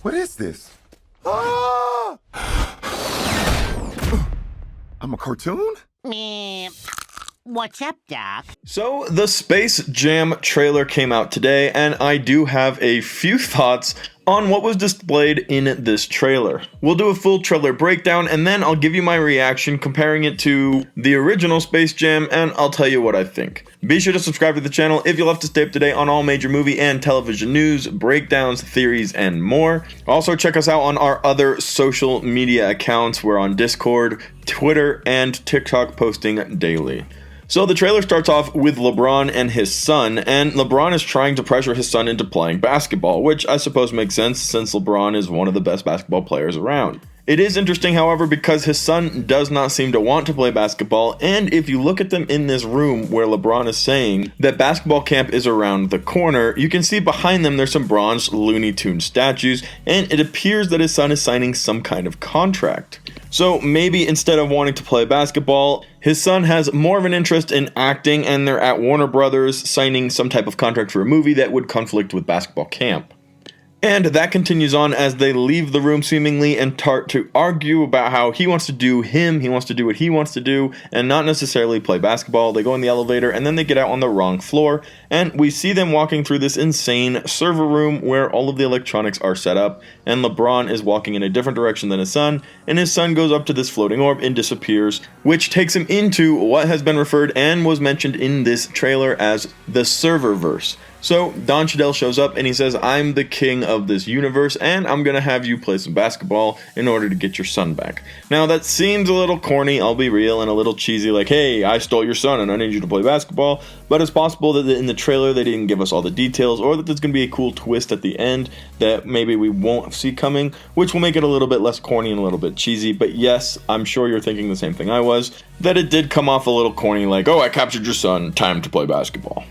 What is this? Ah! I'm a cartoon? Meh. What's up, Doc? So, the Space Jam trailer came out today, and I do have a few thoughts on what was displayed in this trailer. We'll do a full trailer breakdown, and then I'll give you my reaction comparing it to the original Space Jam, and I'll tell you what I think. Be sure to subscribe to the channel if you'll have to stay up to date on all major movie and television news, breakdowns, theories, and more. Also, check us out on our other social media accounts. We're on Discord, Twitter, and TikTok, posting daily. So the trailer starts off with LeBron and his son, and LeBron is trying to pressure his son into playing basketball, which I suppose makes sense since LeBron is one of the best basketball players around. It is interesting, however, because his son does not seem to want to play basketball, and if you look at them in this room where LeBron is saying that basketball camp is around the corner, you can see behind them there's some bronze Looney Tunes statues, and it appears that his son is signing some kind of contract. So maybe instead of wanting to play basketball, his son has more of an interest in acting, and they're at Warner Brothers signing some type of contract for a movie that would conflict with basketball camp. And that continues on as they leave the room seemingly and start to argue about how he wants to do he wants to do what he wants to do, and not necessarily play basketball. They go in the elevator and then they get out on the wrong floor, and we see them walking through this insane server room where all of the electronics are set up, and LeBron is walking in a different direction than his son, and his son goes up to this floating orb and disappears, which takes him into what has been referred and was mentioned in this trailer as the Serververse. So Don Cheadle shows up and he says, I'm the king of this universe and I'm going to have you play some basketball in order to get your son back. Now that seems a little corny, I'll be real, and a little cheesy, like, hey, I stole your son and I need you to play basketball, but it's possible that in the trailer they didn't give us all the details, or that there's going to be a cool twist at the end that maybe we won't see coming, which will make it a little bit less corny and a little bit cheesy. But yes, I'm sure you're thinking the same thing I was, that it did come off a little corny, like, oh, I captured your son, time to play basketball.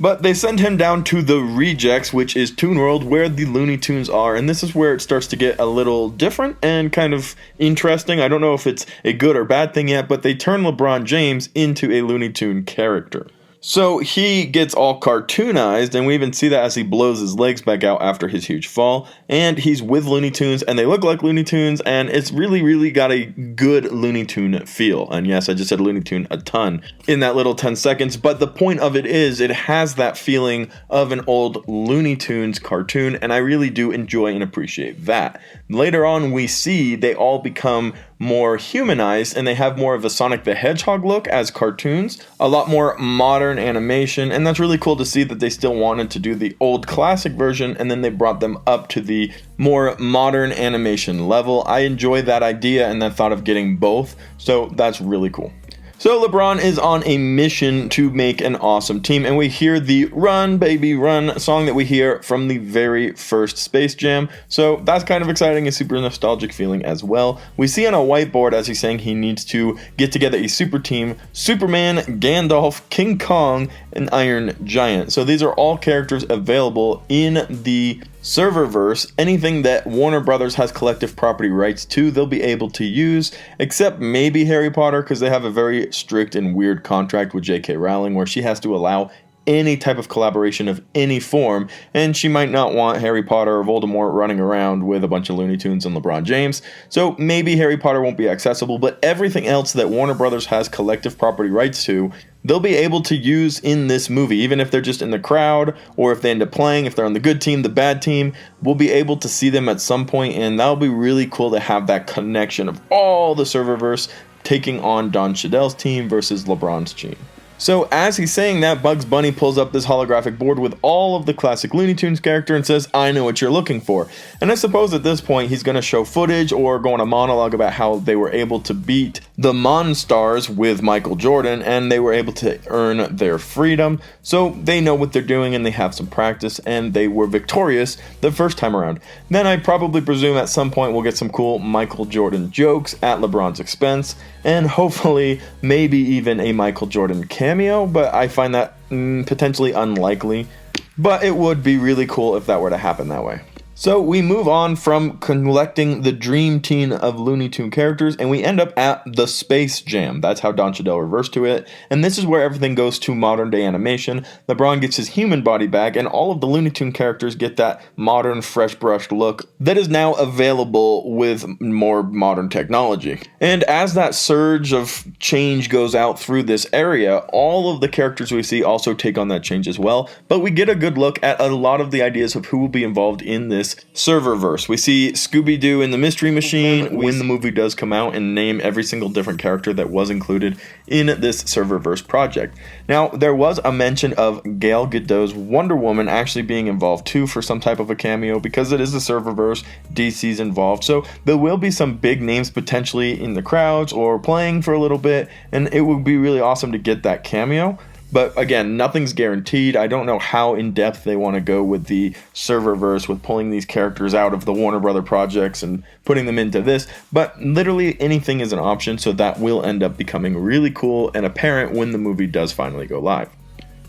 But they send him down to the Rejects, which is Toon World, where the Looney Tunes are, and this is where it starts to get a little different and kind of interesting. I don't know if it's a good or bad thing yet, but they turn LeBron James into a Looney Tune character. So he gets all cartoonized, and we even see that as he blows his legs back out after his huge fall, and he's with Looney Tunes, and they look like Looney Tunes, and it's really got a good Looney Tune feel. And yes, I just said Looney Tune a ton in that little 10 seconds, but the point of it is it has that feeling of an old Looney Tunes cartoon, and I really do enjoy and appreciate that. Later on, we see they all become more humanized, and they have more of a Sonic the Hedgehog look as cartoons, a lot more modern animation, and that's really cool to see that they still wanted to do the old classic version and then they brought them up to the more modern animation level. I enjoy that idea and that thought of getting both, so that's really cool. So LeBron is on a mission to make an awesome team, and we hear the Run Baby Run song that we hear from the very first Space Jam, so that's kind of exciting, a super nostalgic feeling as well. We see on a whiteboard as he's saying he needs to get together a super team: Superman, Gandalf, King Kong, and Iron Giant. So these are all characters available in the Serververse. Anything that Warner Brothers has collective property rights to, they'll be able to use, except maybe Harry Potter, because they have a very strict and weird contract with J.K. Rowling where she has to allow any type of collaboration of any form, and she might not want Harry Potter or Voldemort running around with a bunch of Looney Tunes and LeBron James, so maybe Harry Potter won't be accessible, but everything else that Warner Brothers has collective property rights to, they'll be able to use in this movie, even if they're just in the crowd, or if they end up playing, if they're on the good team, the bad team, we'll be able to see them at some point, and that'll be really cool to have that connection of all the Serververse taking on Don Cheadle's team versus LeBron's team. So as he's saying that, Bugs Bunny pulls up this holographic board with all of the classic Looney Tunes character and says, I know what you're looking for. And I suppose at this point he's going to show footage or go on a monologue about how they were able to beat the Monstars with Michael Jordan and they were able to earn their freedom. So they know what they're doing and they have some practice and they were victorious the first time around. Then I probably presume at some point we'll get some cool Michael Jordan jokes at LeBron's expense, and hopefully maybe even a Michael Jordan cameo, but I find that potentially unlikely. But it would be really cool if that were to happen that way. So we move on from collecting the dream team of Looney Tune characters, and we end up at the Space Jam. That's how Don Cheadle reversed to it, and this is where everything goes to modern day animation. LeBron gets his human body back, and all of the Looney Tune characters get that modern, fresh brushed look that is now available with more modern technology. And as that surge of change goes out through this area, all of the characters we see also take on that change as well, but we get a good look at a lot of the ideas of who will be involved in this serververse. We see Scooby-Doo in the Mystery Machine when the movie does come out and name every single different character that was included in this serververse project. Now, there was a mention of Gal Gadot's Wonder Woman actually being involved too for some type of a cameo because it is a serververse, DC's involved, so there will be some big names potentially in the crowds or playing for a little bit, and it would be really awesome to get that cameo. But again, nothing's guaranteed. I don't know how in-depth they want to go with the serververse, with pulling these characters out of the Warner Brother projects and putting them into this, but literally anything is an option, so that will end up becoming really cool and apparent when the movie does finally go live.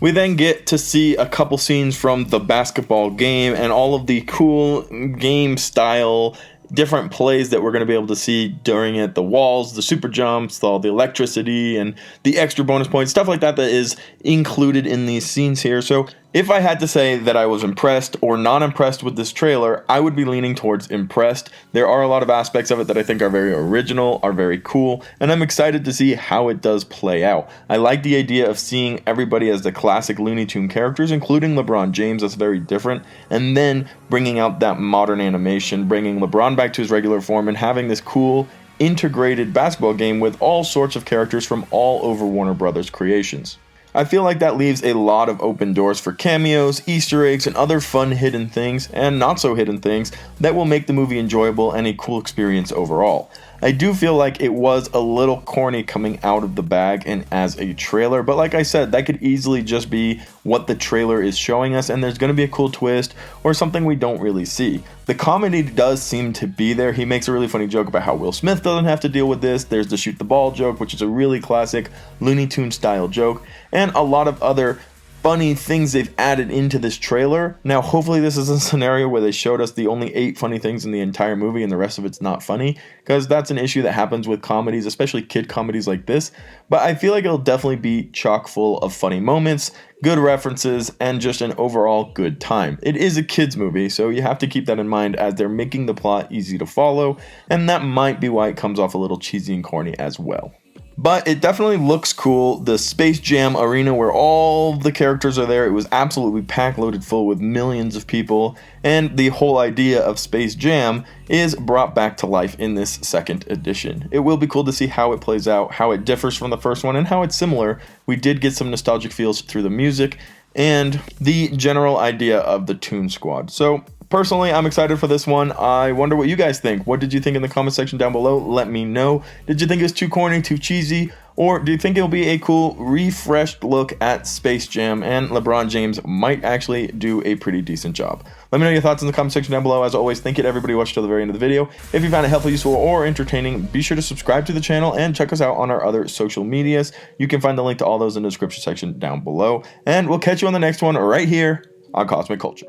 We then get to see a couple scenes from the basketball game and all of the cool game style different plays that we're going to be able to see during it, the walls, the super jumps, all the electricity, and the extra bonus points, stuff like that is included in these scenes here. So if I had to say that I was impressed or not impressed with this trailer, I would be leaning towards impressed. There are a lot of aspects of it that I think are very original, are very cool, and I'm excited to see how it does play out. I like the idea of seeing everybody as the classic Looney Tune characters, including LeBron James. That's very different, and then bringing out that modern animation, bringing LeBron back to his regular form, and having this cool integrated basketball game with all sorts of characters from all over Warner Brothers creations. I feel like that leaves a lot of open doors for cameos, Easter eggs, and other fun hidden things, and not so hidden things, that will make the movie enjoyable and a cool experience overall. I do feel like it was a little corny coming out of the bag and as a trailer, but like I said, that could easily just be what the trailer is showing us, and there's going to be a cool twist or something we don't really see. The comedy does seem to be there. He makes a really funny joke about how Will Smith doesn't have to deal with this. There's the shoot the ball joke, which is a really classic Looney Tune style joke, and a lot of other funny things they've added into this trailer. Now, hopefully this is a scenario where they showed us the only 8 funny things in the entire movie and the rest of it's not funny, because that's an issue that happens with comedies, especially kid comedies like this. But I feel like it'll definitely be chock full of funny moments, good references, and just an overall good time. It is a kids movie, so you have to keep that in mind as they're making the plot easy to follow, and that might be why it comes off a little cheesy and corny as well. But it definitely looks cool. The Space Jam arena where all the characters are there, it was absolutely packed loaded full with millions of people, and the whole idea of Space Jam is brought back to life in this second edition. It will be cool to see how it plays out, how it differs from the first one, and how it's similar. We did get some nostalgic feels through the music and the general idea of the Toon Squad. So personally, I'm excited for this one. I wonder what you guys think. What did you think in the comment section down below? Let me know. Did you think it was too corny, too cheesy? Or do you think it'll be a cool, refreshed look at Space Jam and LeBron James might actually do a pretty decent job? Let me know your thoughts in the comment section down below. As always, thank you to everybody who watched till the very end of the video. If you found it helpful, useful, or entertaining, be sure to subscribe to the channel and check us out on our other social medias. You can find the link to all those in the description section down below. And we'll catch you on the next one right here on Cosmic Culture.